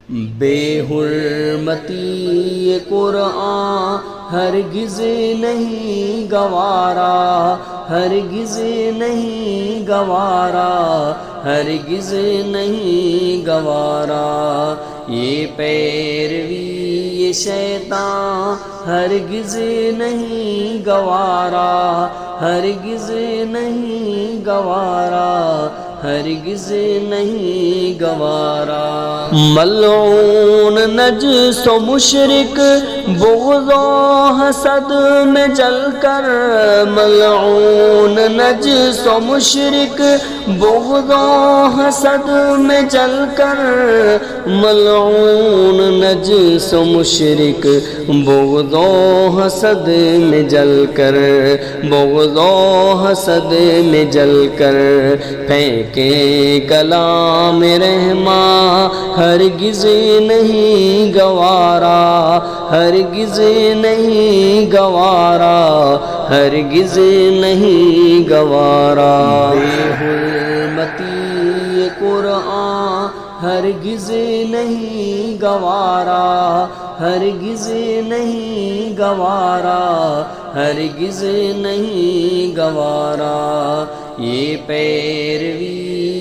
بے حرمتی قرآن ہرگز نہیں گوارا، ہرگز نہیں گوارا، ہرگز نہیں گوارا۔ یہ پیروی یہ شیطان ہرگز نہیں گوارا، ہرگز نہیں گوارا، ہرگز نہیں گوارا۔ ملعون نجس و مشرک بغض و حسد میں جل کر، ملعون نجس و مشرک بغض و حسد میں جل کر، ملعون نجس و مشرک بغض و حسد میں جل کر، بغض و حسد میں جل کر، پھینکیں کلام رحماں ہرگز نہیں گوارا، ہرگز نہیں گوارا، ہرگز نہیں گوارا۔ بے حرمتی قرآن ہرگز نہیں گوارا، ہرگز نہیں گوارا، ہرگز نہیں گوارا۔ یہ پیروی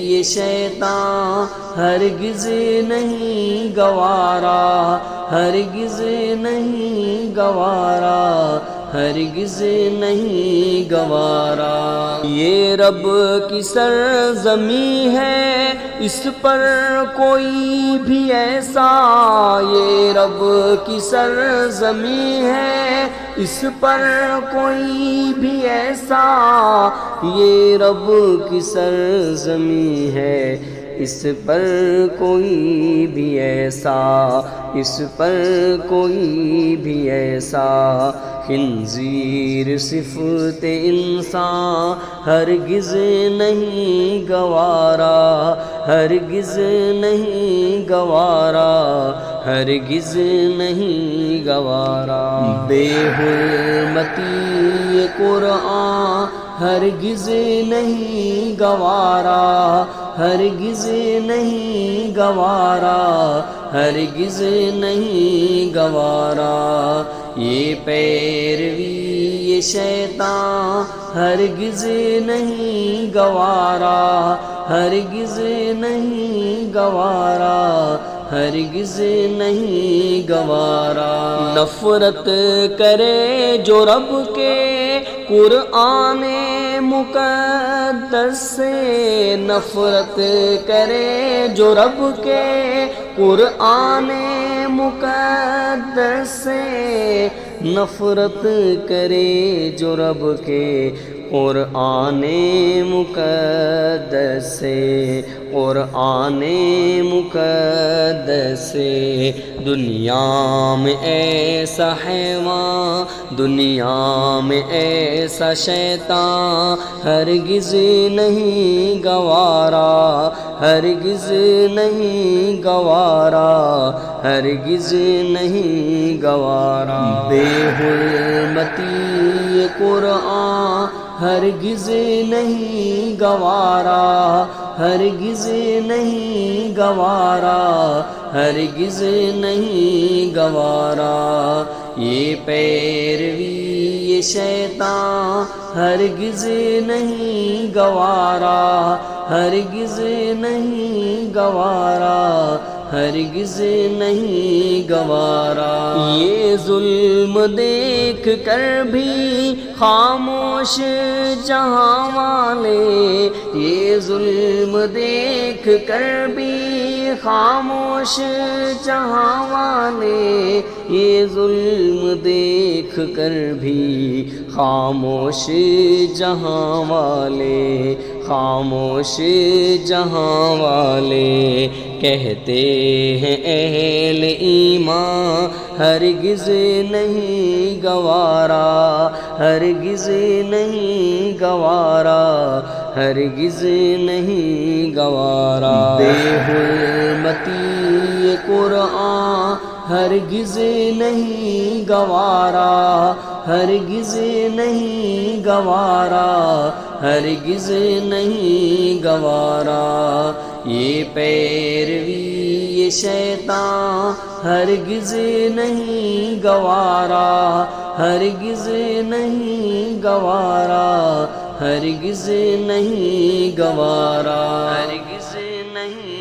یہ شیطان ہرگز نہیں گوارا، ہرگز نہیں گوارا، ہرگز نہیں گوارا۔ یہ رب کی سرزمی ہے، اس پر کوئی بھی ایسا، یہ رب کی سرزمی ہے، اس پر کوئی بھی ایسا، یہ رب کی سرزمی ہے، اس پر کوئی بھی ایسا، اس پر کوئی بھی ایسا۔ خنزیر صفت انسان ہرگز نہیں گوارا، ہرگز نہیں گوارا، ہرگز نہیں گوارا۔ بے حرمتی قرآن ہرگز نہیں گوارا، ہرگز نہیں گوارا، ہرگز نہیں گوارا۔ یہ پیروی یہ شیطان ہرگز نہیں گوارا، ہرگز نہیں گوارا، ہرگز نہیں گوارا۔ نفرت کرے جو رب کے قرآن مقدس سے، نفرت کرے جو رب کے قرآن مقدس سے، نفرت کرے جو رب کے قرآن مقدس سے، قرآن مقدس سے۔ دنیا میں ایسا حیوان، دنیا میں ایسا شیطان ہرگز نہیں گوارا، ہرگز نہیں گوارا، ہرگز نہیں گوارا۔ بے حرمتی قرآن ہرگز نہیں گوارا، ہرگز نہیں گوارا، ہرگز نہیں گوارا۔ یہ پیروی یہ شیطان ہرگز نہیں گوارا، ہرگز نہیں گوارا، ہرگز نہیں گوارا۔ یہ ظلم دیکھ کر بھی خاموش جہاں والے، یہ ظلم دیکھ کر بھی خاموش جہاں والے، یہ ظلم دیکھ کر بھی خاموش جہاں والے، خاموش جہاں والے۔ کہتے ہیں اہل ایمان ہرگز نہیں گوارا، ہرگز نہیں گوارا، ہرگز نہیں گوارا۔ بے حرمتی قرآن ہرگز نہیں گوارا، ہرگز نہیں گوارا، ہرگز نہیں گوارا۔ یہ پیروی شیطان ہرگز نہیں گوارا، ہرگز نہیں گوارا، ہرگز نہیں گوارا، ہرگز نہیں